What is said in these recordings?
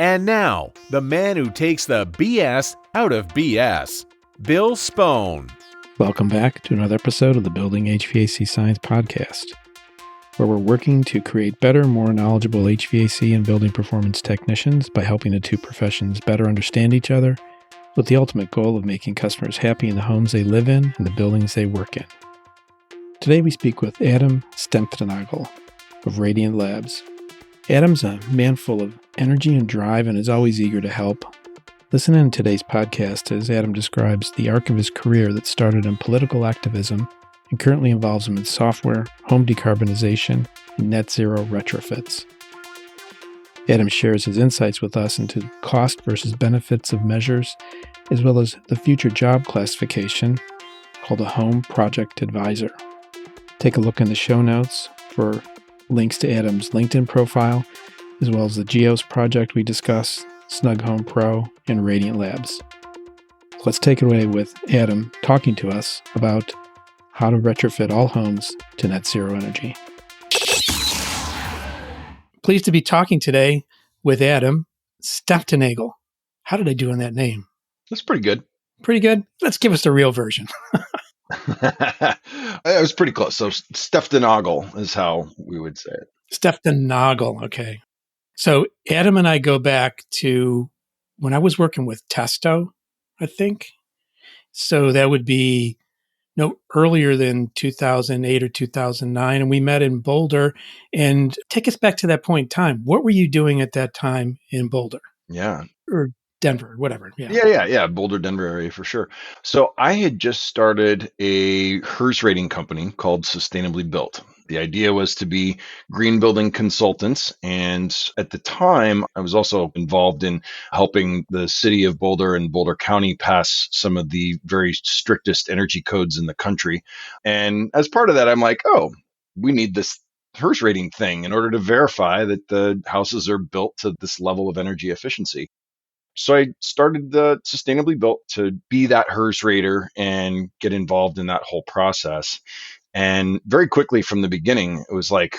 And now, the man who takes the BS out of BS, Bill Spohn. Welcome back to another episode of the Building HVAC Science Podcast, where we're working to create better, more knowledgeable HVAC and building performance technicians by helping the two professions better understand each other, with the ultimate goal of making customers happy in the homes they live in and the buildings they work in. Today we speak with Adam Stenftenagel of Radiant Labs. Adam's a man full of energy and drive and is always eager to help. Listen in today's podcast as Adam describes the arc of his career that started in political activism and currently involves him in software, home decarbonization, and net zero retrofits. Adam shares his insights with us into cost versus benefits of measures, as well as the future job classification called a home project advisor. Take a look in the show notes for links to Adam's LinkedIn profile, as well as the GEOS project we discuss, Snug Home Pro, and Radiant Labs. Let's take it away with Adam talking to us about how to retrofit all homes to net zero energy. Pleased to be talking today with Adam Stenftenagel. How did I do on that name? That's pretty good. Pretty good? Let's give us the real version. It was pretty close. So Stenftenagel is how we would say it. Stenftenagel, okay. So Adam and I go back to when I was working with Testo, I think. So that would be no earlier than 2008 or 2009. And we met in Boulder. And take us back to that point in time. What were you doing at that time in Boulder? Yeah. Or Denver, whatever. Yeah. Boulder, Denver area for sure. So I had just started a HERS rating company called Sustainably Built. The idea was to be green building consultants. And at the time, I was also involved in helping the city of Boulder and Boulder County pass some of the very strictest energy codes in the country. And as part of that, I'm like, we need this HERS rating thing in order to verify that the houses are built to this level of energy efficiency. So I started the Sustainably Built to be that HERS rater and get involved in that whole process. And very quickly from the beginning, it was like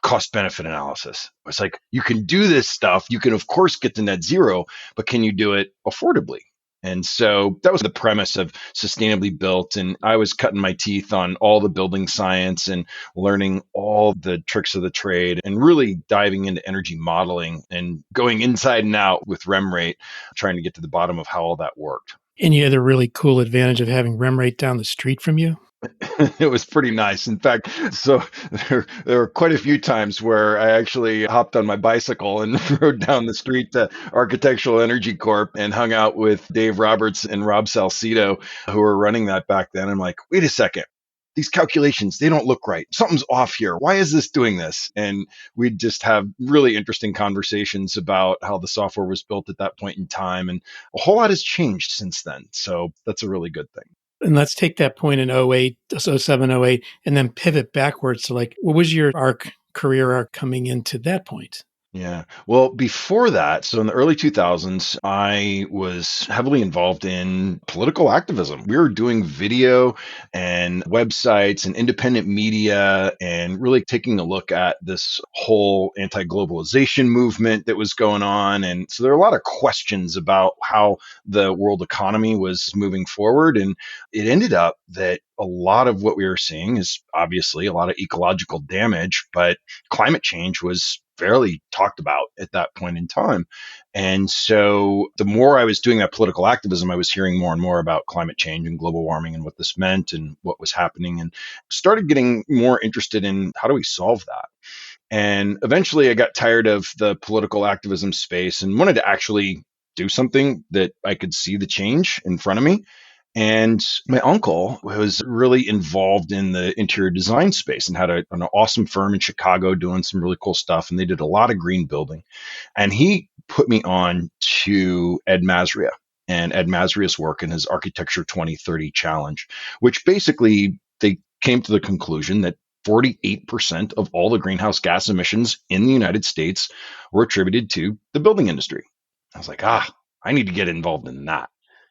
cost benefit analysis. It was like, you can do this stuff. You can, of course, get to net zero, but can you do it affordably? And so that was the premise of Sustainably Built. And I was cutting my teeth on all the building science and learning all the tricks of the trade and really diving into energy modeling and going inside and out with REM trying to get to the bottom of how all that worked. And you had a really cool advantage of having REM down the street from you? It was pretty nice. In fact, so there were quite a few times where I actually hopped on my bicycle and rode down the street to Architectural Energy Corp and hung out with Dave Roberts and Rob Salcido, who were running that back then. I'm like, wait a second. These calculations, they don't look right. Something's off here. Why is this doing this? And we'd just have really interesting conversations about how the software was built at that point in time. And a whole lot has changed since then. So that's a really good thing. And let's take that point in 08, 07, 08, and then pivot backwards to what was your career arc coming into that point? Yeah. Well, before that, so in the early 2000s, I was heavily involved in political activism. We were doing video and websites and independent media and really taking a look at this whole anti-globalization movement that was going on. And so there are a lot of questions about how the world economy was moving forward. And it ended up that a lot of what we were seeing is obviously a lot of ecological damage, but climate change was fairly talked about at that point in time. And so the more I was doing that political activism, I was hearing more and more about climate change and global warming and what this meant and what was happening, and started getting more interested in how do we solve that. And eventually I got tired of the political activism space and wanted to actually do something that I could see the change in front of me. And my uncle was really involved in the interior design space and had an awesome firm in Chicago doing some really cool stuff. And they did a lot of green building. And he put me on to Ed Masria and Ed Masria's work in his Architecture 2030 Challenge, which basically they came to the conclusion that 48% of all the greenhouse gas emissions in the United States were attributed to the building industry. I was like, I need to get involved in that.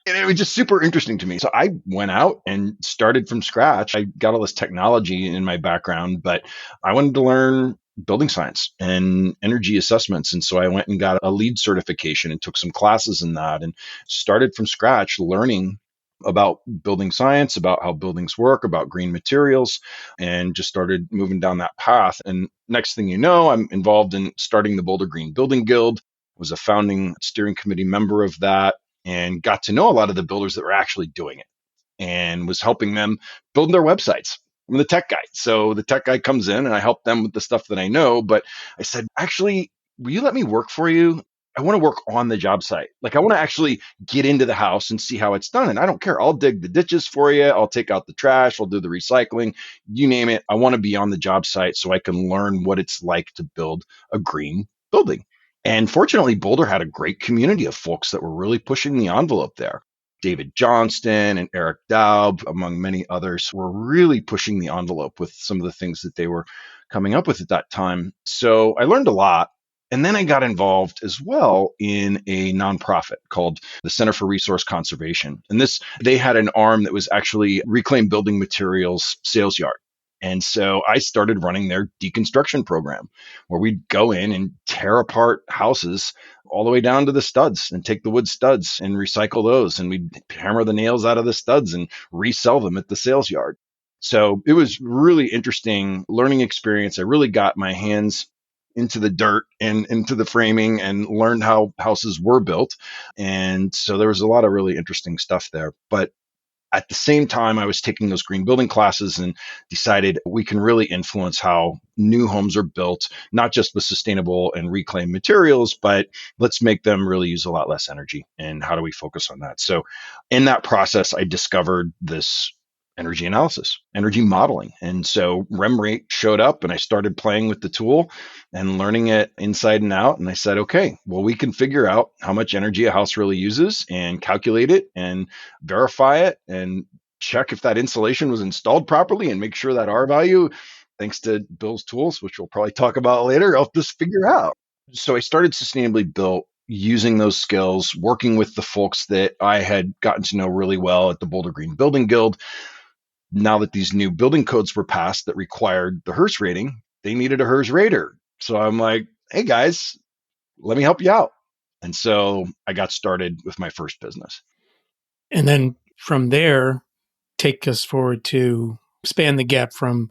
And it was just super interesting to me. So I went out and started from scratch. I got all this technology in my background, but I wanted to learn building science and energy assessments. And so I went and got a LEED certification and took some classes in that and started from scratch learning about building science, about how buildings work, about green materials, and just started moving down that path. And next thing you know, I'm involved in starting the Boulder Green Building Guild, was a founding steering committee member of that, and got to know a lot of the builders that were actually doing it and was helping them build their websites. I'm the tech guy. So the tech guy comes in and I help them with the stuff that I know. But I said, actually, will you let me work for you? I want to work on the job site. Like I want to actually get into the house and see how it's done. And I don't care. I'll dig the ditches for you. I'll take out the trash. I'll do the recycling. You name it. I want to be on the job site so I can learn what it's like to build a green building. And fortunately, Boulder had a great community of folks that were really pushing the envelope there. David Johnston and Eric Daub, among many others, were really pushing the envelope with some of the things that they were coming up with at that time. So I learned a lot. And then I got involved as well in a nonprofit called the Center for Resource Conservation. And they had an arm that was actually reclaimed building materials sales yard. And so I started running their deconstruction program where we'd go in and tear apart houses all the way down to the studs and take the wood studs and recycle those. And we'd hammer the nails out of the studs and resell them at the sales yard. So it was really interesting learning experience. I really got my hands into the dirt and into the framing and learned how houses were built. And so there was a lot of really interesting stuff there. But at the same time, I was taking those green building classes and decided we can really influence how new homes are built, not just with sustainable and reclaimed materials, but let's make them really use a lot less energy. And how do we focus on that? So in that process, I discovered this energy analysis, energy modeling. And so REM showed up and I started playing with the tool and learning it inside and out. And I said, okay, well, we can figure out how much energy a house really uses and calculate it and verify it and check if that insulation was installed properly and make sure that R value, thanks to Bill's tools, which we'll probably talk about later, helped us figure out. So I started Sustainably Built using those skills, working with the folks that I had gotten to know really well at the Boulder Green Building Guild. Now that these new building codes were passed that required the HERS rating, they needed a HERS rater. So I'm like, hey guys, let me help you out. And so I got started with my first business. And then from there, take us forward to span the gap from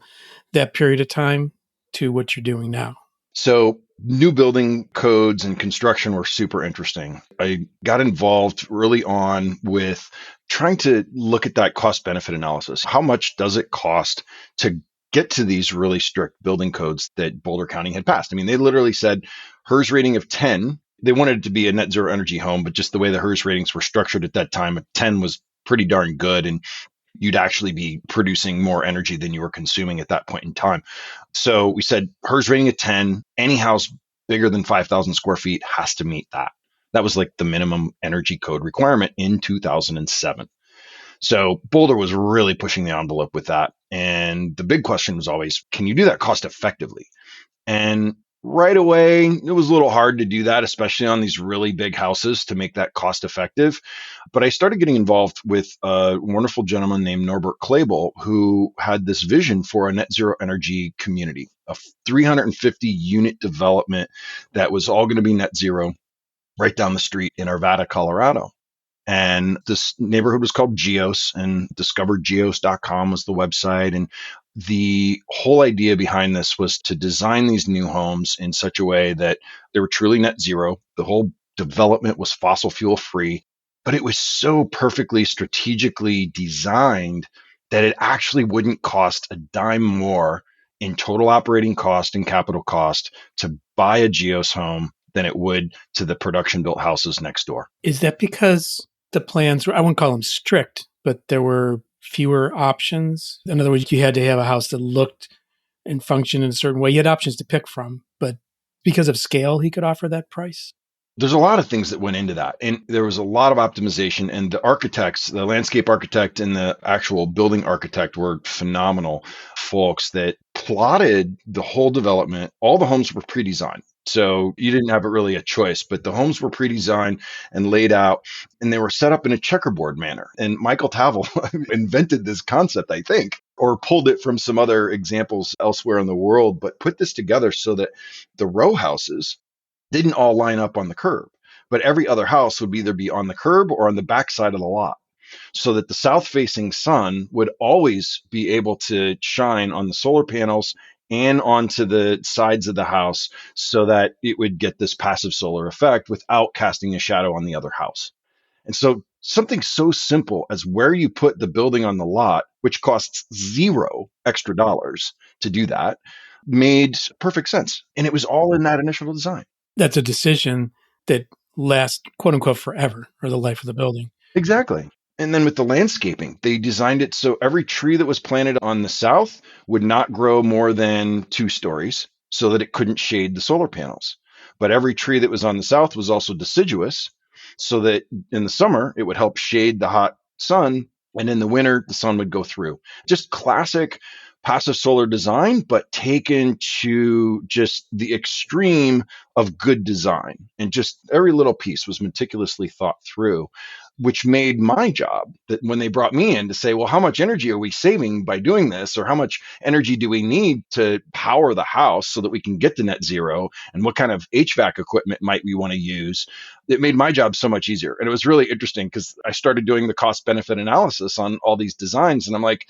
that period of time to what you're doing now. So new building codes and construction were super interesting. I got involved early on with trying to look at that cost benefit analysis. How much does it cost to get to these really strict building codes that Boulder County had passed? I mean, they literally said HERS rating of 10. They wanted it to be a net zero energy home, but just the way the HERS ratings were structured at that time, 10 was pretty darn good. And you'd actually be producing more energy than you were consuming at that point in time. So we said HERS rating of 10, any house bigger than 5,000 square feet has to meet that. That was like the minimum energy code requirement in 2007. So Boulder was really pushing the envelope with that. And the big question was always, can you do that cost effectively? And right away, it was a little hard to do that, especially on these really big houses to make that cost effective. But I started getting involved with a wonderful gentleman named Norbert Klebel, who had this vision for a net zero energy community, a 350 unit development that was all going to be net zero right down the street in Arvada, Colorado. And this neighborhood was called Geos, and discovergeos.com was the website. And the whole idea behind this was to design these new homes in such a way that they were truly net zero. The whole development was fossil fuel free, but it was so perfectly strategically designed that it actually wouldn't cost a dime more in total operating cost and capital cost to buy a Geos home than it would to the production built houses next door. Is that because the plans were, I wouldn't call them strict, but there were fewer options? In other words, you had to have a house that looked and functioned in a certain way. You had options to pick from, but because of scale, he could offer that price? There's a lot of things that went into that. And there was a lot of optimization. And the architects, the landscape architect and the actual building architect were phenomenal folks that plotted the whole development. All the homes were pre-designed. So you didn't have really a choice, but the homes were pre-designed and laid out, and they were set up in a checkerboard manner. And Michael Tavel invented this concept, I think, or pulled it from some other examples elsewhere in the world, but put this together so that the row houses didn't all line up on the curb, but every other house would either be on the curb or on the back side of the lot, so that the south facing sun would always be able to shine on the solar panels and onto the sides of the house, so that it would get this passive solar effect without casting a shadow on the other house. And so something so simple as where you put the building on the lot, which costs zero extra dollars to do that, made perfect sense. And it was all in that initial design. That's a decision that lasts, quote unquote, forever, or the life of the building. Exactly. And then with the landscaping, they designed it so every tree that was planted on the south would not grow more than 2 stories so that it couldn't shade the solar panels. But every tree that was on the south was also deciduous so that in the summer it would help shade the hot sun. And in the winter, the sun would go through. Just classic passive solar design, but taken to just the extreme of good design. And just every little piece was meticulously thought through, which made my job, that when they brought me in to say, well, how much energy are we saving by doing this? Or how much energy do we need to power the house so that we can get to net zero? And what kind of HVAC equipment might we want to use? It made my job so much easier. And it was really interesting because I started doing the cost benefit analysis on all these designs. And I'm like,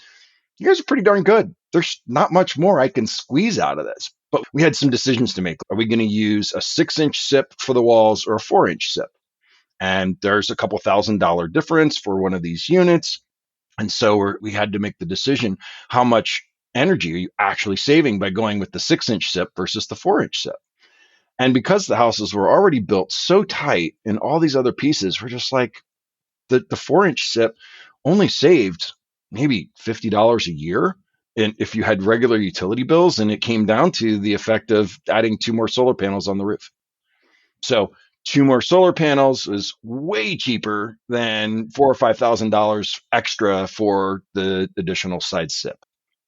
you guys are pretty darn good. There's not much more I can squeeze out of this. But we had some decisions to make. Are we going to use a 6-inch SIP for the walls or a 4-inch SIP? And there's a couple $1,000 difference for one of these units. And so we had to make the decision, how much energy are you actually saving by going with the 6-inch SIP versus the 4-inch SIP? And because the houses were already built so tight and all these other pieces, we're just like, the 4-inch SIP only saved maybe $50 a year. And if you had regular utility bills, and it came down to the effect of adding 2 more solar panels on the roof. So 2 more solar panels is way cheaper than $4,000 or $5,000 extra for the additional side SIP.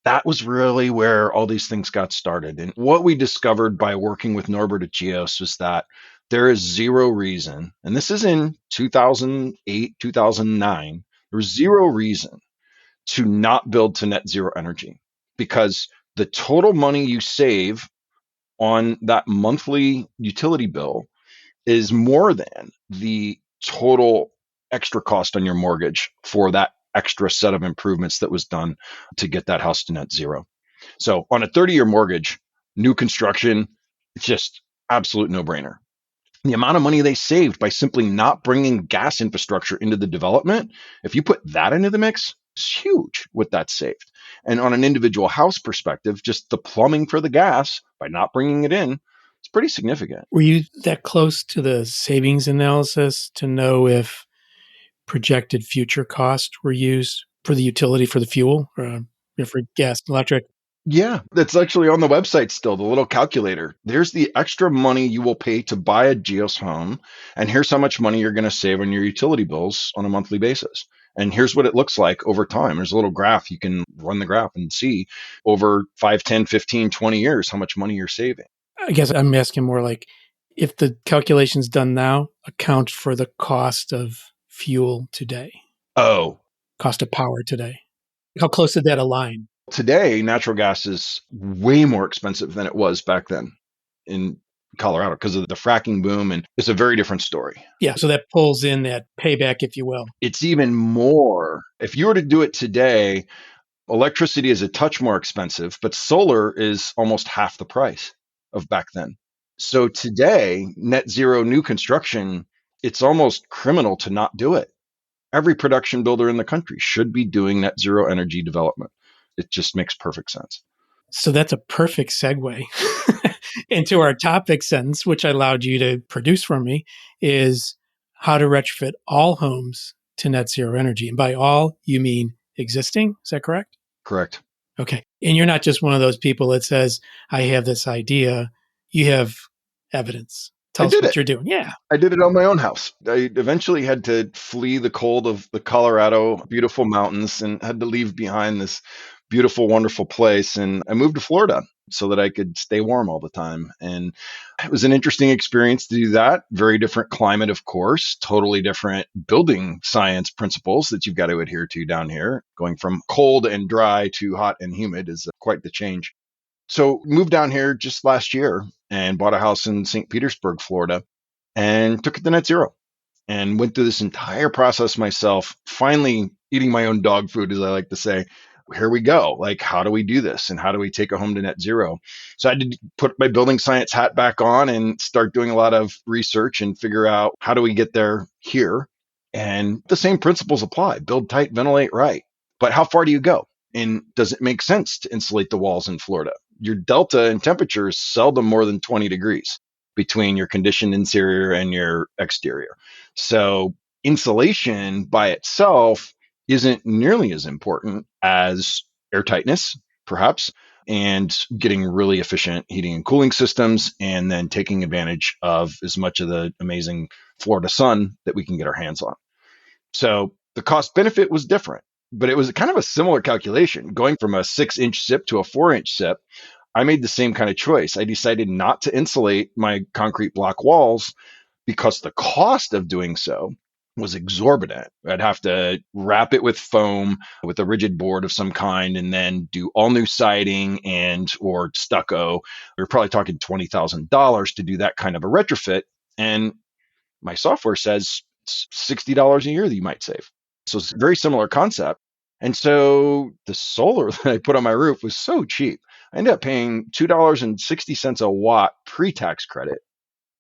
That was really where all these things got started. And what we discovered by working with Norbert at Geos was that there is zero reason, and this is in 2008, 2009, there was zero reason to not build to net zero energy, because the total money you save on that monthly utility bill is more than the total extra cost on your mortgage for that extra set of improvements that was done to get that house to net zero. So on a 30-year mortgage, new construction, it's just absolute no-brainer. The amount of money they saved by simply not bringing gas infrastructure into the development, if you put that into the mix, it's huge what that saved. And on an individual house perspective, just the plumbing for the gas, by not bringing it in, it's pretty significant. Were you that close to the savings analysis to know if projected future costs were used for the utility, for the fuel, or for gas and electric? Yeah, that's actually on the website still, the little calculator. There's the extra money you will pay to buy a Geos home, and here's how much money you're going to save on your utility bills on a monthly basis. And here's what it looks like over time. There's a little graph. You can run the graph and see over 5, 10, 15, 20 years how much money you're saving. I guess I'm asking more like, if the calculations done now account for the cost of fuel today, Oh, cost of power today, how close did that align? today, natural gas is way more expensive than it was back then in Colorado because of the fracking boom. And it's a very different story. Yeah, so that pulls in that payback, if you will. It's even more. If you were to do it today, electricity is a touch more expensive, but solar is almost half the price of back then. So today, net zero new construction, it's almost criminal to not do it. Every production builder in the country should be doing net zero energy development. It just makes perfect sense. So that's a perfect segue into our topic sentence, which I allowed you to produce for me, is how to retrofit all homes to net zero energy. And by all, you mean existing. Is that correct? Correct. Okay. And you're not just one of those people that says, I have this idea. You have evidence. Tell us what you're doing. Yeah. I did it on my own house. I eventually had to flee the cold of the Colorado beautiful mountains and had to leave behind this beautiful, wonderful place. And I moved to Florida. so that I could stay warm all the time. And it was an interesting experience to do that. Very different climate, of course, totally different building science principles that you've got to adhere to down here. Going from cold and dry to hot and humid is quite the change. So moved down here just last year and bought a house in St. Petersburg, Florida, and took it to net zero and went through this entire process myself, finally eating my own dog food, as I like to say. Here we go. Like, how do we do this? And how do we take a home to net zero? So I had to put my building science hat back on and start doing a lot of research and figure out how do we get there here. And the same principles apply: build tight, ventilate right. But how far do you go? And does it make sense to insulate the walls in Florida? Your delta in temperature is seldom more than 20 degrees between your conditioned interior and your exterior. So insulation by itself isn't nearly as important as airtightness, perhaps, and getting really efficient heating and cooling systems, and then taking advantage of as much of the amazing Florida sun that we can get our hands on. So the cost benefit was different, but it was kind of a similar calculation. Going from a 6-inch SIP to a 4-inch SIP, I made the same kind of choice. I decided not to insulate my concrete block walls because the cost of doing so was exorbitant. I'd have to wrap it with foam with a rigid board of some kind and then do all new siding and or stucco. We were probably talking $20,000 to do that kind of a retrofit. And my software says it's $60 a year that you might save. So it's a very similar concept. And so the solar that I put on my roof was so cheap. I ended up paying $2.60 a watt pre-tax credit.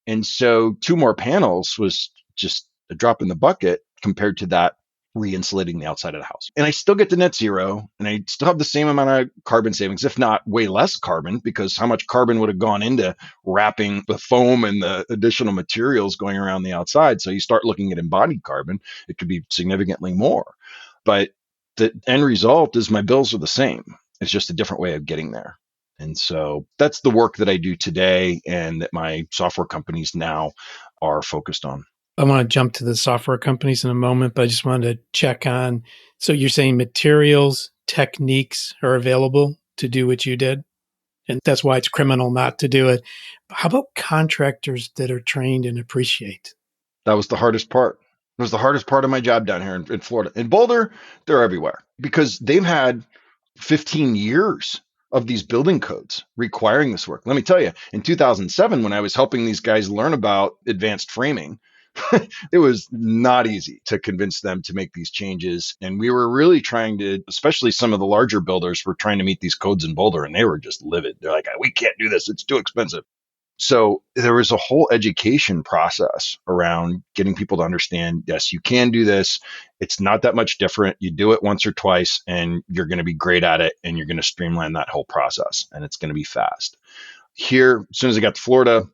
And so 2 more panels was just a drop in the bucket compared to that re-insulating the outside of the house. And I still get to net zero, and I still have the same amount of carbon savings, if not way less carbon, because how much carbon would have gone into wrapping the foam and the additional materials going around the outside. So you start looking at embodied carbon, it could be significantly more. But the end result is my bills are the same. It's just a different way of getting there. And so that's the work that I do today and that my software companies now are focused on. I want to jump to the software companies in a moment, but I just wanted to check on. So you're saying materials, techniques are available to do what you did, and that's why it's criminal not to do it. How about contractors that are trained and appreciate? That was the hardest part. It was the hardest part of my job down here in Florida. In Boulder, they're everywhere because they've had 15 years of these building codes requiring this work. Let me tell you, in 2007, when I was helping these guys learn about advanced framing, it was not easy to convince them to make these changes. And we were really trying to, especially some of the larger builders were trying to meet these codes in Boulder, and they were just livid. They're like, we can't do this. It's too expensive. So there was a whole education process around getting people to understand, yes, you can do this. It's not that much different. You do it once or twice and you're going to be great at it, and you're going to streamline that whole process, and it's going to be fast. Here, as soon as I got to Florida,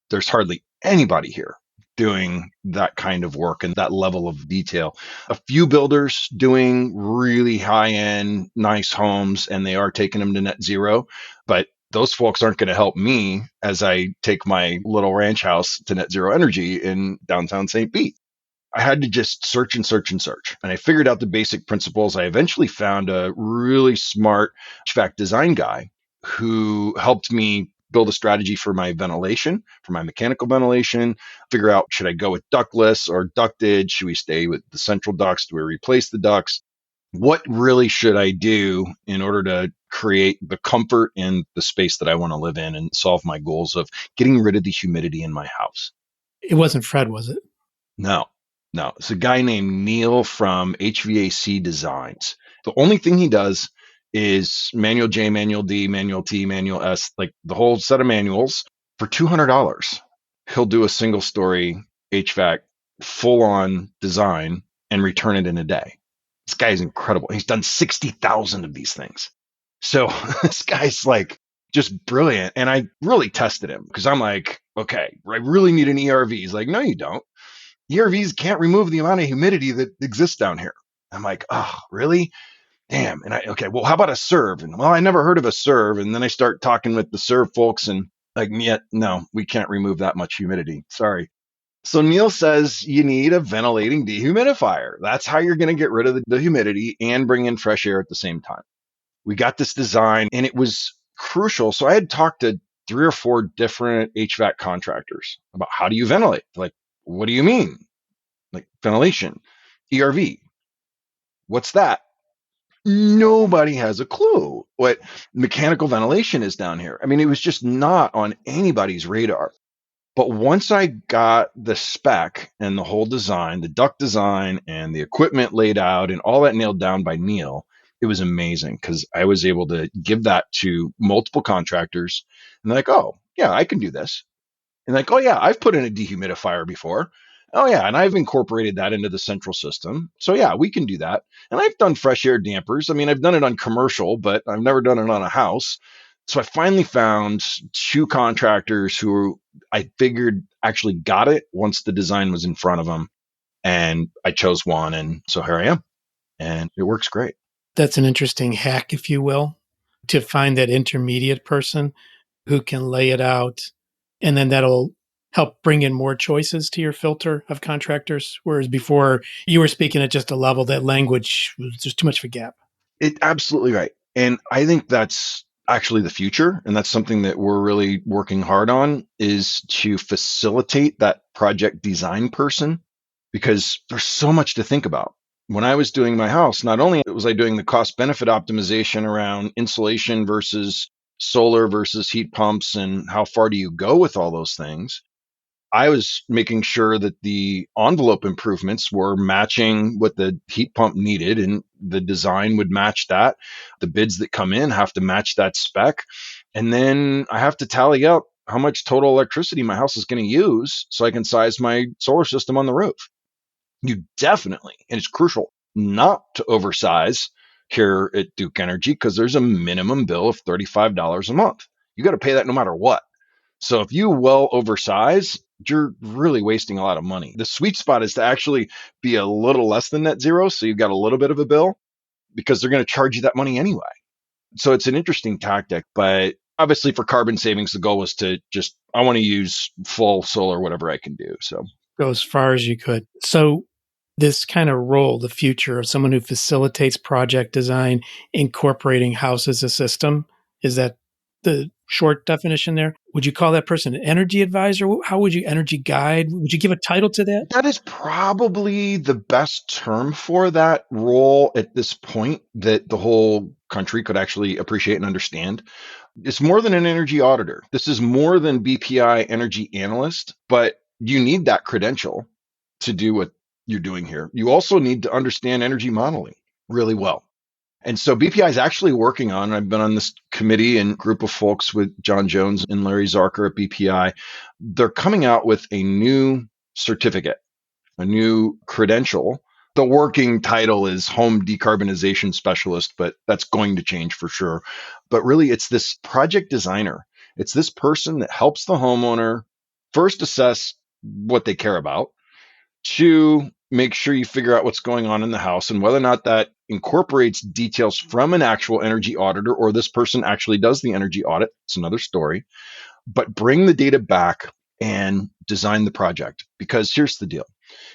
there's hardly anybody here doing that kind of work and that level of detail. A few builders doing really high-end, nice homes, and they are taking them to net zero, but those folks aren't going to help me as I take my little ranch house to net zero energy in downtown St. Pete. I had to just search and search and search. And I figured out the basic principles. I eventually found a really smart HVAC design guy who helped me build a strategy for my ventilation, for my mechanical ventilation, figure out, should I go with ductless or ducted? Should we stay with the central ducts? Do we replace the ducts? What really should I do in order to create the comfort in the space that I want to live in and solve my goals of getting rid of the humidity in my house? It wasn't Fred, was it? No. It's a guy named Neil from HVAC Designs. The only thing he does is manual J, manual D, manual T, manual S, like the whole set of manuals for $200. He'll do a single story HVAC full on design and return it in a day. This guy is incredible. He's done 60,000 of these things. So this guy's like just brilliant. And I really tested him because I'm like, okay, I really need an ERV. He's like, no, you don't. ERVs can't remove the amount of humidity that exists down here. I'm like, oh, really? Damn. And okay, well, how about a serve? And well, I never heard of a serve. And then I start talking with the serve folks and like, yeah, no, we can't remove that much humidity. Sorry. So Neil says you need a ventilating dehumidifier. That's how you're going to get rid of the humidity and bring in fresh air at the same time. We got this design, and it was crucial. So I had talked to 3 or 4 different HVAC contractors about how do you ventilate? Like, what do you mean? Like ventilation, ERV. What's that? Nobody has a clue what mechanical ventilation is down here. I mean, it was just not on anybody's radar. But once I got the spec and the whole design, the duct design and the equipment laid out and all that nailed down by Neil, it was amazing because I was able to give that to multiple contractors and they're like, oh, yeah, I can do this. And like, oh, yeah, I've put in a dehumidifier before. Oh, yeah, and I've incorporated that into the central system. So, yeah, we can do that. And I've done fresh air dampers. I mean, I've done it on commercial, but I've never done it on a house. So I finally found 2 contractors who I figured actually got it once the design was in front of them. And I chose one. And so here I am. And it works great. That's an interesting hack, if you will, to find that intermediate person who can lay it out. And then that'll help bring in more choices to your filter of contractors. Whereas before you were speaking at just a level that language was just too much of a gap. Absolutely right. And I think that's actually the future. And that's something that we're really working hard on is to facilitate that project design person because there's so much to think about. When I was doing my house, not only was I doing the cost benefit optimization around insulation versus solar versus heat pumps and how far do you go with all those things, I was making sure that the envelope improvements were matching what the heat pump needed and the design would match that. The bids that come in have to match that spec. And then I have to tally up how much total electricity my house is going to use so I can size my solar system on the roof. You definitely, and it's crucial not to oversize here at Duke Energy because there's a minimum bill of $35 a month. You got to pay that no matter what. So if you well oversize, you're really wasting a lot of money. The sweet spot is to actually be a little less than net zero. So you've got a little bit of a bill because they're going to charge you that money anyway. So it's an interesting tactic, but obviously for carbon savings, the goal was to just, I want to use full solar, whatever I can do. So go as far as you could. So this kind of role, the future of someone who facilitates project design, incorporating house as a system, is that the short definition there? Would you call that person an energy advisor? How would you energy guide? Would you give a title to that? that is probably the best term for that role at this point that the whole country could actually appreciate and understand. It's more than an energy auditor. This is more than BPI energy analyst, but you need that credential to do what you're doing here. You also need to understand energy modeling really well. And so BPI is actually working on, I've been on this committee and group of folks with John Jones and Larry Zarker at BPI. They're coming out with a new certificate, a new credential. The working title is Home Decarbonization Specialist, but that's going to change for sure. But really, it's this project designer. It's this person that helps the homeowner first assess what they care about, 2, make sure you figure out what's going on in the house and whether or not that incorporates details from an actual energy auditor or this person actually does the energy audit. It's another story. But bring the data back and design the project. Because here's the deal.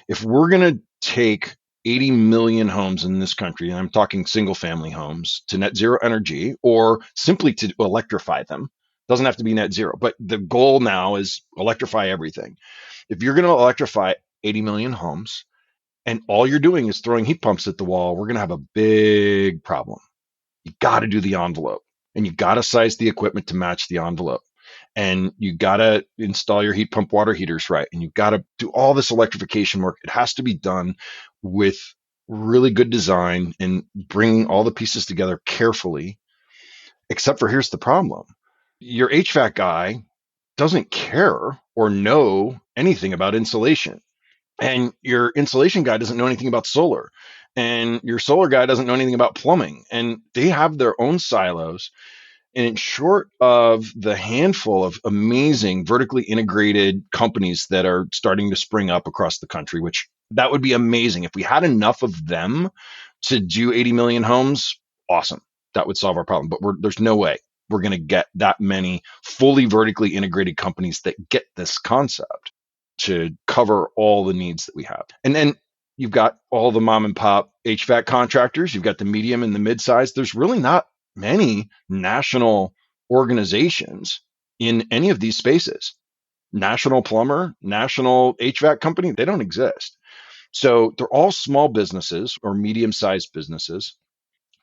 If we're going to take 80 million homes in this country, and I'm talking single family homes, to net zero energy or simply to electrify them, doesn't have to be net zero, but the goal now is electrify everything. If you're going to electrify 80 million homes and all you're doing is throwing heat pumps at the wall, we're going to have a big problem. You got to do the envelope and you got to size the equipment to match the envelope. And you got to install your heat pump water heaters right. And you've got to do all this electrification work. It has to be done with really good design and bringing all the pieces together carefully. Except for here's the problem. Your HVAC guy doesn't care or know anything about insulation. And your insulation guy doesn't know anything about solar. And your solar guy doesn't know anything about plumbing. And they have their own silos. And short of the handful of amazing vertically integrated companies that are starting to spring up across the country, which that would be amazing. If we had enough of them to do 80 million homes, awesome. That would solve our problem. But there's no way we're going to get that many fully vertically integrated companies that get this concept to cover all the needs that we have. And then you've got all the mom and pop HVAC contractors. You've got the medium and the mid-size. There's really not many national organizations in any of these spaces. National plumber, national HVAC company, they don't exist. So they're all small businesses or medium-sized businesses,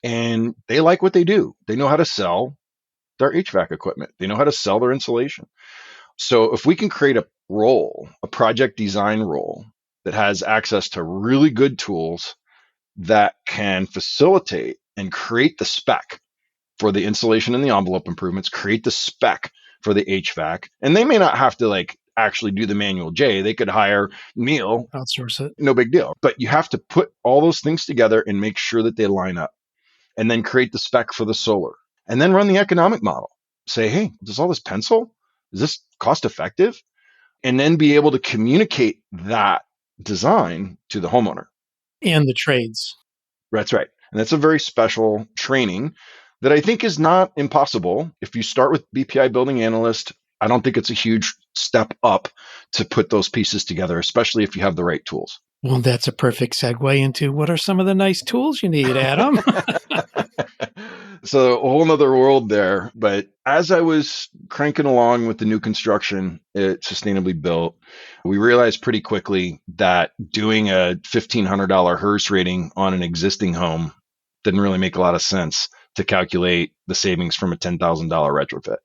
and they like what they do. They know how to sell their HVAC equipment. They know how to sell their insulation. So if we can create a role, a project design role that has access to really good tools that can facilitate and create the spec for the insulation and the envelope improvements, create the spec for the HVAC. And they may not have to actually do the manual J. They could hire Neil, Outsource it. no big deal. But you have to put all those things together and make sure that they line up, and then create the spec for the solar, and then run the economic model. Say, hey, does all this pencil? Is this cost effective? And then be able to communicate that design to the homeowner. And the trades. That's right. And that's a very special training that I think is not impossible. If you start with BPI Building Analyst, I don't think it's a huge step up to put those pieces together, especially if you have the right tools. Well, that's a perfect segue into what are some of the nice tools you need, Adam? So a whole nother world there. But as I was cranking along with the new construction at Sustainably Built, we realized pretty quickly that doing a $1,500 HERS rating on an existing home didn't really make a lot of sense to calculate the savings from a $10,000 retrofit.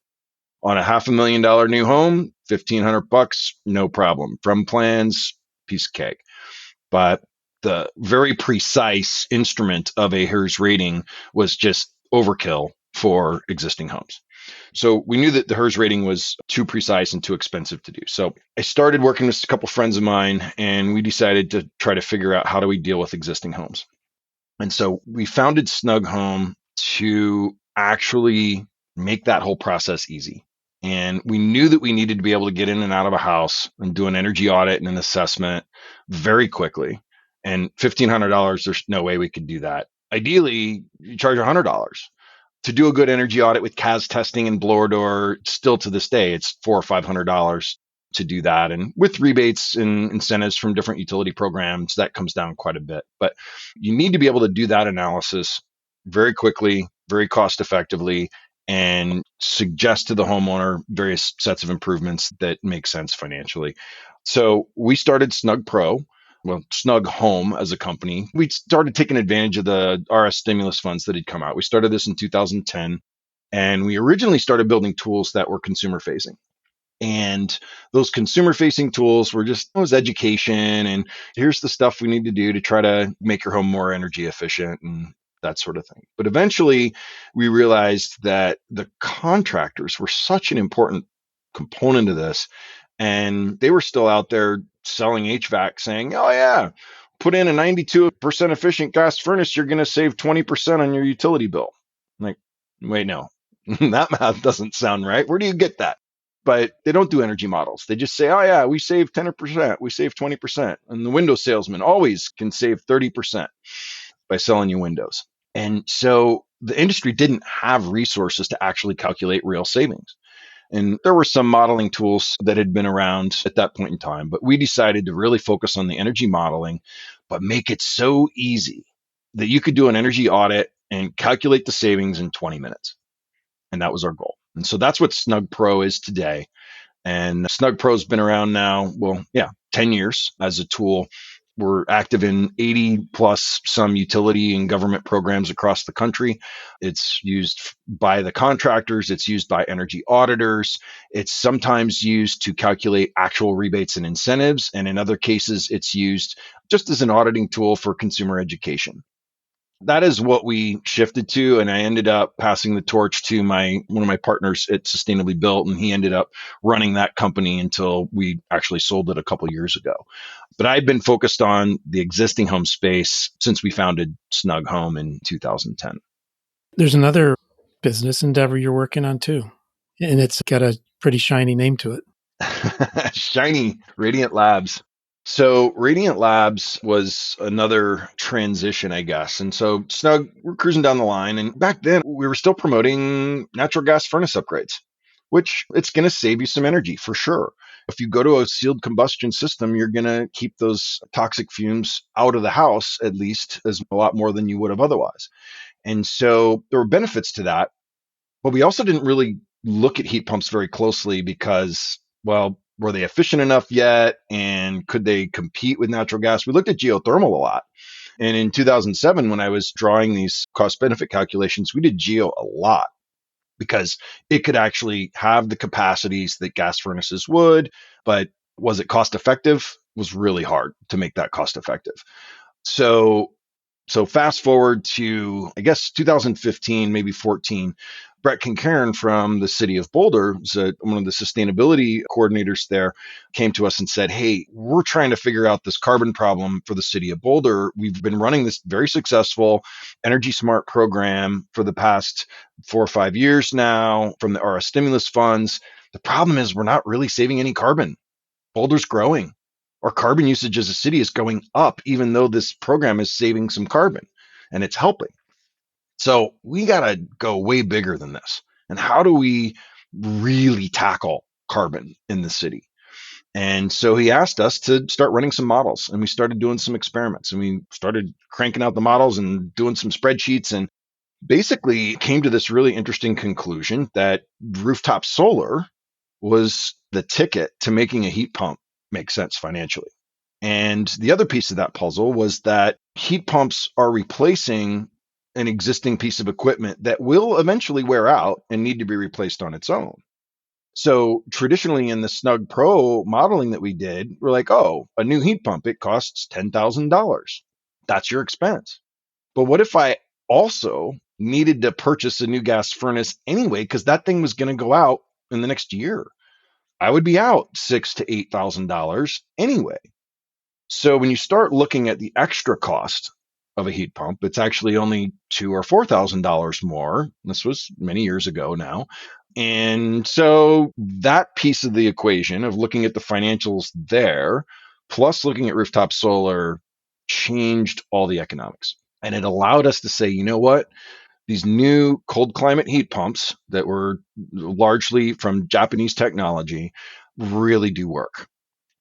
On a $500,000 new home, $1,500, no problem. From plans, piece of cake. But the very precise instrument of a HERS rating was just overkill for existing homes. So we knew that the HERS rating was too precise and too expensive to do. So I started working with a couple friends of mine, and we decided to try to figure out how do we deal with existing homes. And so we founded Snug Home to actually make that whole process easy. And we knew that we needed to be able to get in and out of a house and do an energy audit and an assessment very quickly. And $1,500, there's no way we could do that. Ideally, you charge $100 to do a good energy audit with CAS testing and blower door. Still to this day, it's $400 or $500 to do that. And with rebates and incentives from different utility programs, that comes down quite a bit. But you need to be able to do that analysis very quickly, very cost effectively, and suggest to the homeowner various sets of improvements that make sense financially. So we started Snug Pro, Snug Home as a company. We started taking advantage of the RS stimulus funds that had come out. We started this in 2010, and we originally started building tools that were consumer facing. And those consumer facing tools were just, it was education, and here's the stuff we need to do to try to make your home more energy efficient and that sort of thing. But eventually we realized that the contractors were such an important component of this, and they were still out there selling HVAC saying, oh yeah, put in a 92% efficient gas furnace, you're going to save 20% on your utility bill. I'm like, wait, no, that math doesn't sound right. Where do you get that? But they don't do energy models. They just say, oh yeah, we save 10%, we save 20%. And the window salesman always can save 30% by selling you windows. And so the industry didn't have resources to actually calculate real savings. And there were some modeling tools that had been around at that point in time, but we decided to really focus on the energy modeling, but make it so easy that you could do an energy audit and calculate the savings in 20 minutes. And that was our goal. And so that's what Snug Pro is today. And Snug Pro has been around now, 10 years as a tool. We're active in 80 plus some utility and government programs across the country. It's used by the contractors. It's used by energy auditors. It's sometimes used to calculate actual rebates and incentives. And in other cases, it's used just as an auditing tool for consumer education. That is what we shifted to. And I ended up passing the torch to one of my partners at Sustainably Built, and he ended up running that company until we actually sold it a couple of years ago. But I've been focused on the existing home space since we founded Snug Home in 2010. There's another business endeavor you're working on too, and it's got a pretty shiny name to it. Shiny, Radiant Labs. So Radiant Labs was another transition, I guess. And so Snug, we're cruising down the line. And back then we were still promoting natural gas furnace upgrades, which it's going to save you some energy for sure. If you go to a sealed combustion system, you're going to keep those toxic fumes out of the house, at least as a lot more than you would have otherwise. And so there were benefits to that. But we also didn't really look at heat pumps very closely because, well, were they efficient enough yet? And could they compete with natural gas? We looked at geothermal a lot. And in 2007, when I was drawing these cost benefit calculations, we did geo a lot because it could actually have the capacities that gas furnaces would, but was it cost effective? Was really hard to make that cost effective. So fast forward to, I guess, 2015, maybe 14, Brett Kincairn from the city of Boulder, one of the sustainability coordinators there, came to us and said, hey, we're trying to figure out this carbon problem for the city of Boulder. We've been running this very successful Energy Smart program for the past 4 or 5 years now from our stimulus funds. The problem is we're not really saving any carbon. Boulder's growing. Our carbon usage as a city is going up, even though this program is saving some carbon and it's helping. So we got to go way bigger than this. And how do we really tackle carbon in the city? And so he asked us to start running some models, and we started doing some experiments, and we started cranking out the models and doing some spreadsheets, and basically came to this really interesting conclusion that rooftop solar was the ticket to making a heat pump make sense financially. And the other piece of that puzzle was that heat pumps are replacing an existing piece of equipment that will eventually wear out and need to be replaced on its own. So traditionally in the Snug Pro modeling that we did, we're like, oh, a new heat pump, it costs $10,000. That's your expense. But what if I also needed to purchase a new gas furnace anyway, because that thing was going to go out in the next year? I would be out $6,000 to $8,000 anyway. So when you start looking at the extra cost of a heat pump, it's actually only $2,000 or $4,000 more. This was many years ago now. And so that piece of the equation of looking at the financials there, plus looking at rooftop solar, changed all the economics. And it allowed us to say, you know what? These new cold climate heat pumps that were largely from Japanese technology really do work.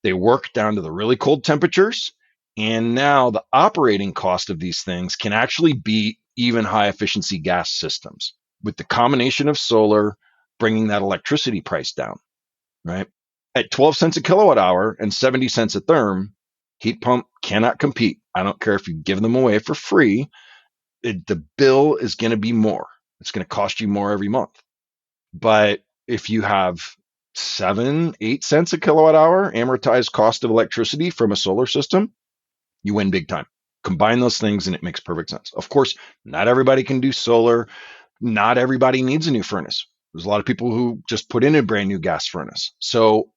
They work down to the really cold temperatures. And now the operating cost of these things can actually beat even high efficiency gas systems with the combination of solar bringing that electricity price down, right? At 12 cents a kilowatt hour and 70 cents a therm, heat pump cannot compete. I don't care if you give them away for free. The bill is going to be more. It's going to cost you more every month. But if you have 7, 8 cents a kilowatt hour amortized cost of electricity from a solar system, you win big time. Combine those things and it makes perfect sense. Of course, not everybody can do solar. Not everybody needs a new furnace. There's a lot of people who just put in a brand new gas furnace. So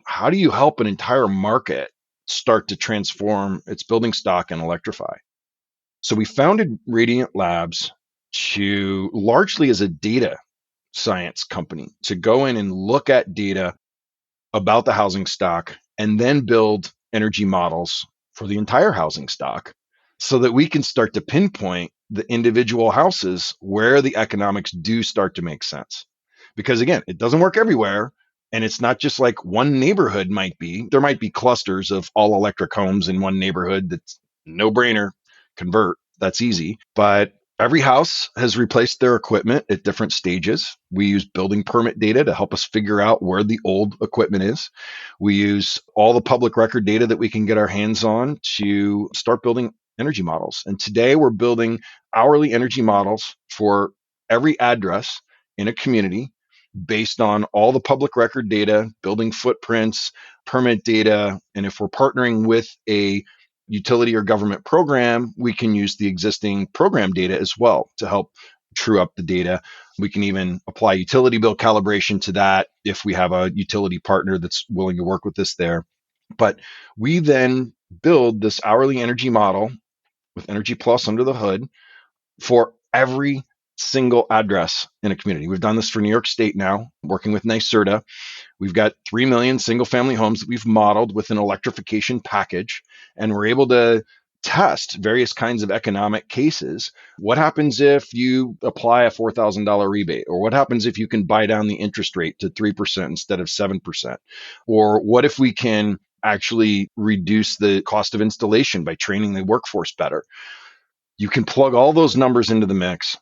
how do you help an entire market start to transform its building stock and electrify? So we founded Radiant Labs to largely as a data science company to go in and look at data about the housing stock and then build energy models for the entire housing stock so that we can start to pinpoint the individual houses where the economics do start to make sense. Because again, it doesn't work everywhere. And it's not just like one neighborhood there might be clusters of all electric homes in one neighborhood that's no brainer, convert, that's easy. But every house has replaced their equipment at different stages. We use building permit data to help us figure out where the old equipment is. We use all the public record data that we can get our hands on to start building energy models. And today we're building hourly energy models for every address in a community based on all the public record data, building footprints, permit data. And if we're partnering with a utility or government program, we can use the existing program data as well to help true up the data. We can even apply utility bill calibration to that if we have a utility partner that's willing to work with us there. But we then build this hourly energy model with Energy Plus under the hood for every single address in a community. We've done this for New York State now, working with NYSERDA. We've got 3 million single family homes that we've modeled with an electrification package, and we're able to test various kinds of economic cases. What happens if you apply a $4,000 rebate? Or what happens if you can buy down the interest rate to 3% instead of 7%? Or what if we can actually reduce the cost of installation by training the workforce better? You can plug all those numbers into the mix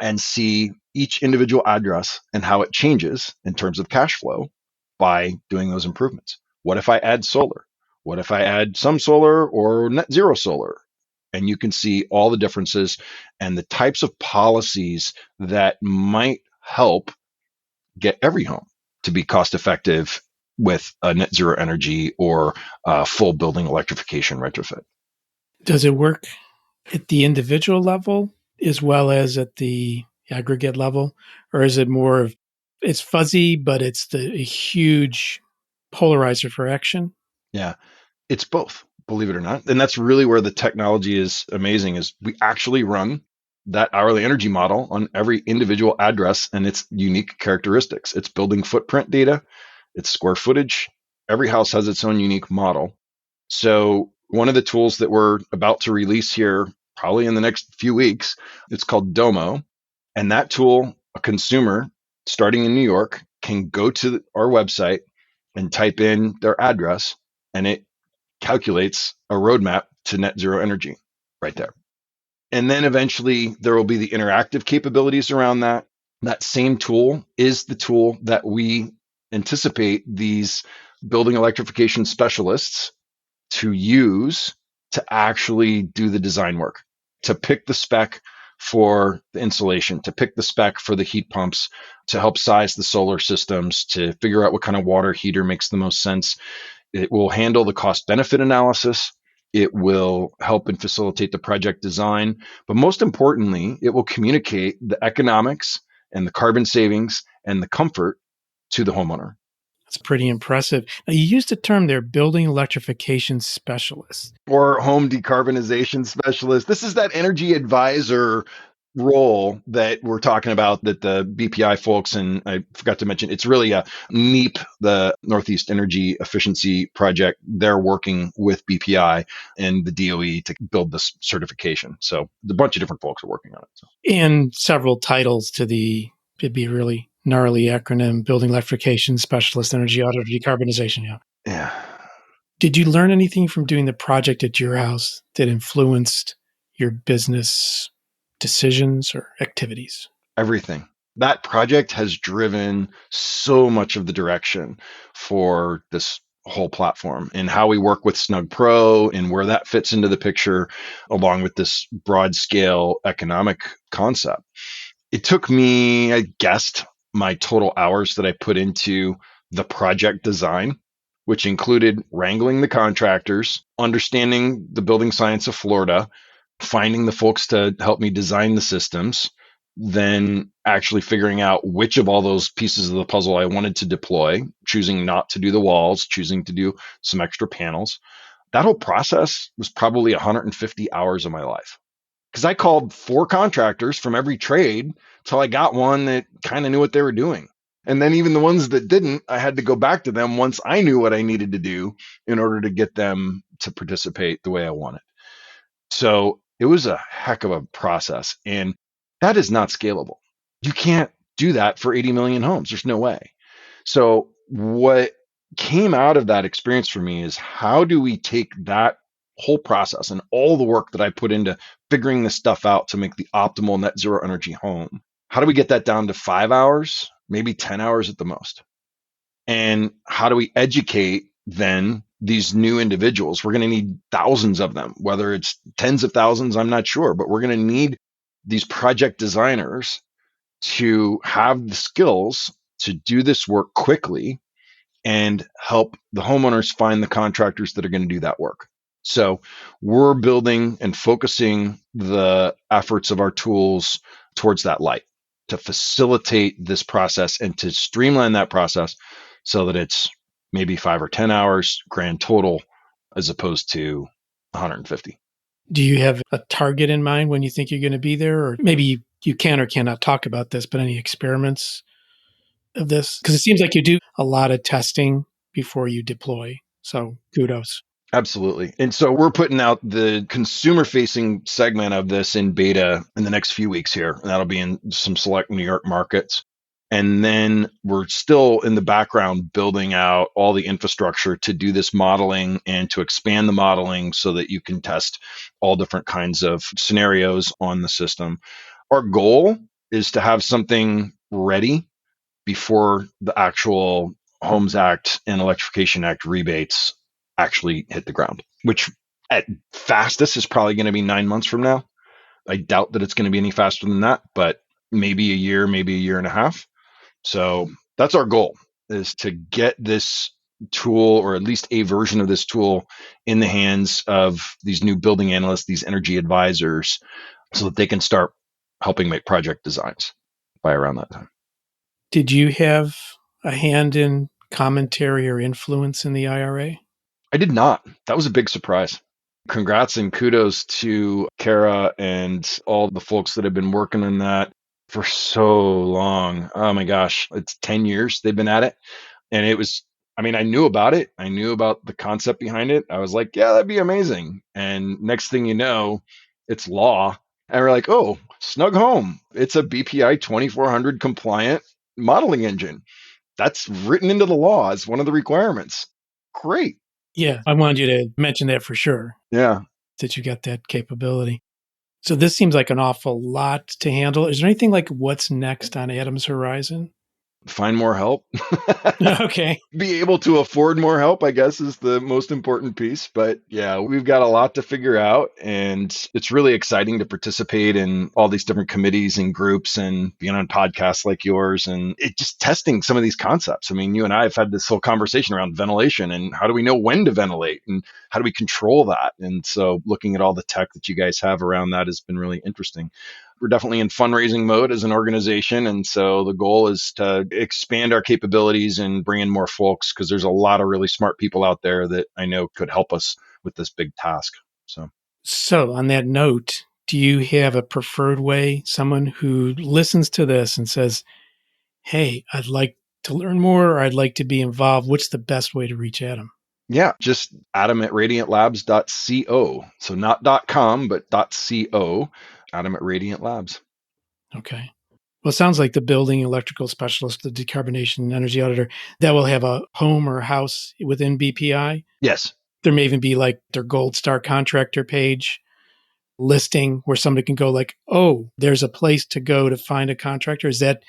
and see each individual address and how it changes in terms of cash flow by doing those improvements. What if I add solar? What if I add some solar or net zero solar? And you can see all the differences and the types of policies that might help get every home to be cost effective with a net zero energy or a full building electrification retrofit. Does it work at the individual level as well as at the aggregate level? Or is it more of it's fuzzy, but it's a huge polarizer for action? Yeah, it's both, believe it or not. And that's really where the technology is amazing is we actually run that hourly energy model on every individual address and its unique characteristics. It's building footprint data, it's square footage. Every house has its own unique model. So one of the tools that we're about to release here, probably in the next few weeks, it's called Domo. And that tool, a consumer starting in New York can go to our website and type in their address, and it calculates a roadmap to net zero energy right there. And then eventually there will be the interactive capabilities around that. That same tool is the tool that we anticipate these building electrification specialists to use to actually do the design work, to pick the spec for the insulation, to pick the spec for the heat pumps, to help size the solar systems, to figure out what kind of water heater makes the most sense. It will handle the cost benefit analysis. It will help and facilitate the project design. But most importantly, it will communicate the economics and the carbon savings and the comfort to the homeowner. That's pretty impressive. Now, you used the term there, building electrification specialist. Or home decarbonization specialist. This is that energy advisor role that we're talking about that the BPI folks, and I forgot to mention, it's really a NEEP, the Northeast Energy Efficiency Project. They're working with BPI and the DOE to build this certification. So a bunch of different folks are working on it. So. And several titles to it'd be a really gnarly acronym, building electrification specialist, energy audit, decarbonization. Yeah. Yeah. Did you learn anything from doing the project at your house that influenced your business decisions or activities? Everything. That project has driven so much of the direction for this whole platform and how we work with Snug Pro and where that fits into the picture, along with this broad scale economic concept. It took me, I guessed, my total hours that I put into the project design, which included wrangling the contractors, understanding the building science of Florida, finding the folks to help me design the systems, then actually figuring out which of all those pieces of the puzzle I wanted to deploy, choosing not to do the walls, choosing to do some extra panels. That whole process was probably 150 hours of my life because I called 4 contractors from every trade till I got one that kind of knew what they were doing. And then even the ones that didn't, I had to go back to them once I knew what I needed to do in order to get them to participate the way I wanted. So it was a heck of a process, and that is not scalable. You can't do that for 80 million homes. There's no way. So what came out of that experience for me is how do we take that whole process and all the work that I put into figuring this stuff out to make the optimal net zero energy home? How do we get that down to 5 hours, maybe 10 hours at the most? And how do we educate then these new individuals? We're going to need thousands of them, whether it's tens of thousands, I'm not sure, but we're going to need these project designers to have the skills to do this work quickly and help the homeowners find the contractors that are going to do that work. So we're building and focusing the efforts of our tools towards that light to facilitate this process and to streamline that process so that it's maybe 5 or 10 hours grand total as opposed to 150. Do you have a target in mind when you think you're going to be there? Or maybe you can or cannot talk about this, but any experiments of this? Because it seems like you do a lot of testing before you deploy. So kudos. Absolutely. And so we're putting out the consumer facing segment of this in beta in the next few weeks here. And that'll be in some select New York markets. And then we're still in the background building out all the infrastructure to do this modeling and to expand the modeling so that you can test all different kinds of scenarios on the system. Our goal is to have something ready before the actual Homes Act and Electrification Act rebates actually hit the ground, which at fastest is probably going to be 9 months from now. I doubt that it's going to be any faster than that, but maybe a year, maybe a year and a half. So that's our goal, is to get this tool, or at least a version of this tool, in the hands of these new building analysts, these energy advisors, so that they can start helping make project designs by around that time. Did you have a hand in commentary or influence in the IRA? I did not. That was a big surprise. Congrats and kudos to Kara and all the folks that have been working on that for so long. Oh my gosh, it's 10 years they've been at it. And it was, I mean, I knew about it. I knew about the concept behind it. I was like, yeah, that'd be amazing. And next thing you know, it's law. And we're like, oh, snug home. It's a BPI 2400 compliant modeling engine. That's written into the law as one of the requirements. Great. Yeah, I wanted you to mention that for sure, Yeah. that you got that capability. So this seems like an awful lot to handle. Is there anything like what's next on Adam's horizon? Find more help. Okay. Be able to afford more help, I guess, is the most important piece. But yeah, we've got a lot to figure out. And it's really exciting to participate in all these different committees and groups and being on podcasts like yours, and it just testing some of these concepts. I mean, you and I have had this whole conversation around ventilation and how do we know when to ventilate and how do we control that? And so looking at all the tech that you guys have around that has been really interesting. We're definitely in fundraising mode as an organization. And so the goal is to expand our capabilities and bring in more folks, because there's a lot of really smart people out there that I know could help us with this big task. So on that note, do you have a preferred way, someone who listens to this and says, hey, I'd like to learn more, or I'd like to be involved? What's the best way to reach Adam? Yeah, just Adam at radiantlabs.co. So not .com, but .co. Adam at Radiant Labs. Okay. Well, it sounds like the building electrical specialist, the decarbonization energy auditor, that will have a home or a house within BPI. Yes. There may even be like their gold star contractor page listing where somebody can go like, oh, there's a place to go to find a contractor. Is that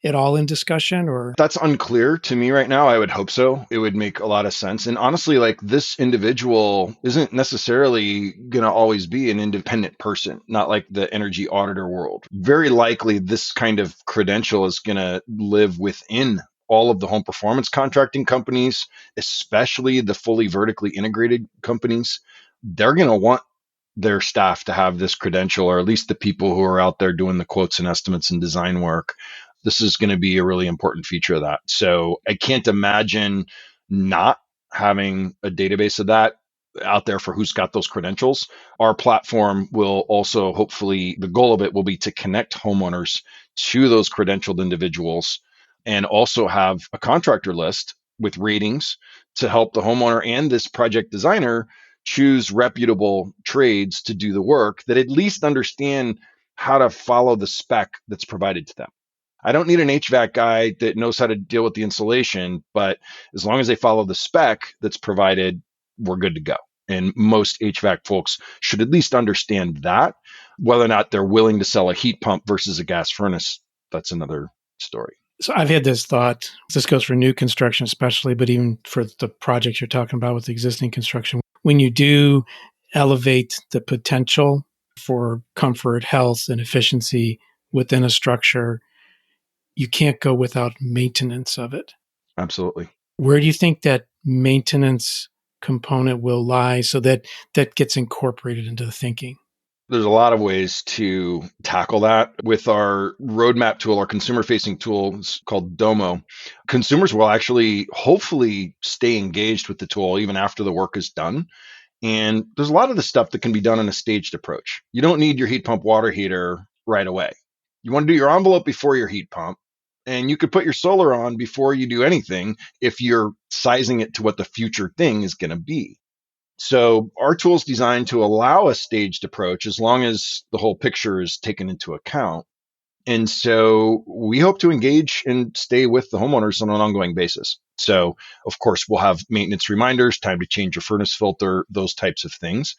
at all in discussion, or? That's unclear to me right now. I would hope so. It would make a lot of sense. And honestly, like, this individual isn't necessarily going to always be an independent person, not like the energy auditor world. Very likely this kind of credential is going to live within all of the home performance contracting companies, especially the fully vertically integrated companies. They're going to want their staff to have this credential, or at least the people who are out there doing the quotes and estimates and design work. This is going to be a really important feature of that. So I can't imagine not having a database of that out there for who's got those credentials. Our platform will also, hopefully, the goal of it will be to connect homeowners to those credentialed individuals, and also have a contractor list with ratings to help the homeowner and this project designer choose reputable trades to do the work that at least understand how to follow the spec that's provided to them. I don't need an HVAC guy that knows how to deal with the insulation, but as long as they follow the spec that's provided, we're good to go. And most HVAC folks should at least understand that. Whether or not they're willing to sell a heat pump versus a gas furnace, that's another story. So I've had this thought, this goes for new construction especially, but even for the projects you're talking about with existing construction. When you do elevate the potential for comfort, health, and efficiency within a structure, you can't go without maintenance of it. Absolutely. Where do you think that maintenance component will lie so that that gets incorporated into the thinking? There's a lot of ways to tackle that. With our roadmap tool, our consumer facing tool is called Domo. Consumers will actually hopefully stay engaged with the tool even after the work is done. And there's a lot of the stuff that can be done in a staged approach. You don't need your heat pump water heater right away. You want to do your envelope before your heat pump, and you could put your solar on before you do anything if you're sizing it to what the future thing is going to be. So our tool is designed to allow a staged approach as long as the whole picture is taken into account. And so we hope to engage and stay with the homeowners on an ongoing basis. So, of course, we'll have maintenance reminders, time to change your furnace filter, those types of things.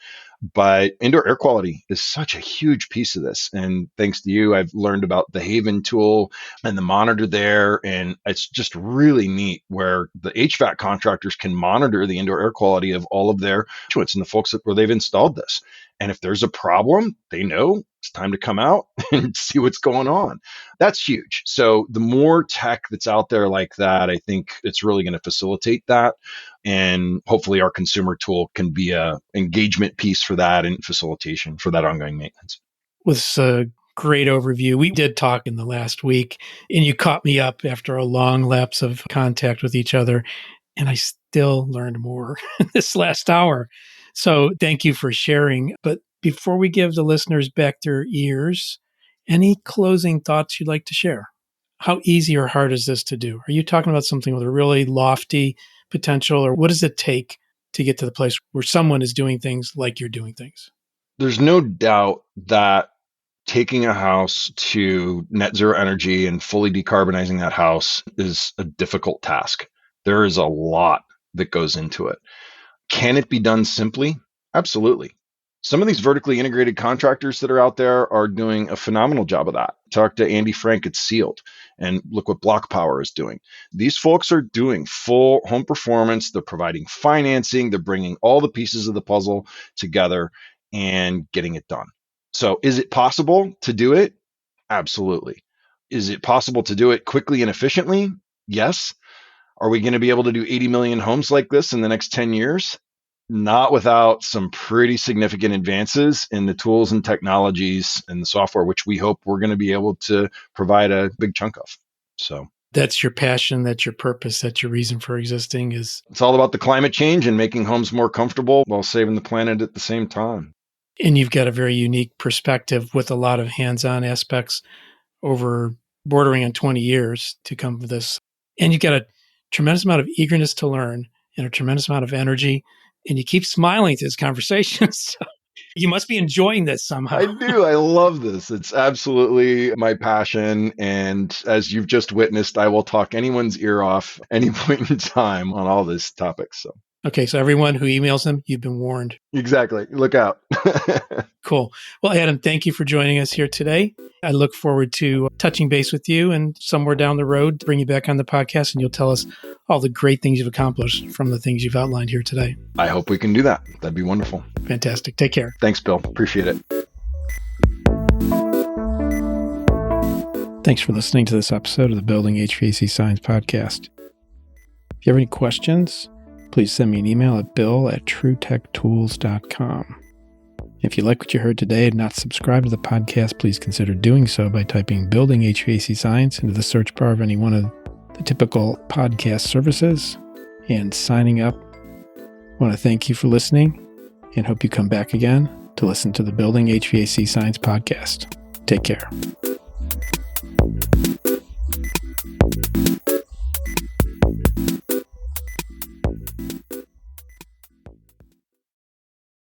But indoor air quality is such a huge piece of this. And thanks to you, I've learned about the Haven tool and the monitor there. And it's just really neat where the HVAC contractors can monitor the indoor air quality of all of their constituents and the folks where they've installed this. And if there's a problem, they know it's time to come out and see what's going on. That's huge. So the more tech that's out there like that, I think it's really going to facilitate that. And hopefully our consumer tool can be a engagement piece for that and facilitation for that ongoing maintenance. With a great overview. We did talk in the last week, and you caught me up after a long lapse of contact with each other, and I still learned more this last hour. So thank you for sharing. But before we give the listeners back their ears, any closing thoughts you'd like to share? How easy or hard is this to do? Are you talking about something with a really lofty potential, or what does it take to get to the place where someone is doing things like you're doing things? There's no doubt that taking a house to net zero energy and fully decarbonizing that house is a difficult task. There is a lot that goes into it. Can it be done simply? Absolutely. Some of these vertically integrated contractors that are out there are doing a phenomenal job of that. Talk to Andy Frank at Sealed and look what Block Power is doing. These folks are doing full home performance. They're providing financing. They're bringing all the pieces of the puzzle together and getting it done. So is it possible to do it? Absolutely. Is it possible to do it quickly and efficiently? Yes. Are we going to be able to do 80 million homes like this in the next 10 years? Not without some pretty significant advances in the tools and technologies and the software, which we hope we're going to be able to provide a big chunk of. So that's your passion, that's your purpose, that's your reason for existing. It's all about the climate change and making homes more comfortable while saving the planet at the same time. And you've got a very unique perspective with a lot of hands-on aspects over bordering on 20 years to come to this. And you've got a tremendous amount of eagerness to learn and a tremendous amount of energy. And you keep smiling through this conversation. So you must be enjoying this somehow. I do. I love this. It's absolutely my passion. And as you've just witnessed, I will talk anyone's ear off any point in time on all these topics. So. Okay, so everyone who emails him, you've been warned. Exactly. Look out. Cool. Well, Adam, thank you for joining us here today. I look forward to touching base with you and somewhere down the road, bring you back on the podcast and you'll tell us all the great things you've accomplished from the things you've outlined here today. I hope we can do that. That'd be wonderful. Fantastic. Take care. Thanks, Bill. Appreciate it. Thanks for listening to this episode of the Building HVAC Science Podcast. If you have any questions, please send me an email at bill@truetechtools.com. If you like what you heard today and not subscribed to the podcast, please consider doing so by typing Building HVAC Science into the search bar of any one of the typical podcast services and signing up. I want to thank you for listening and hope you come back again to listen to the Building HVAC Science Podcast. Take care.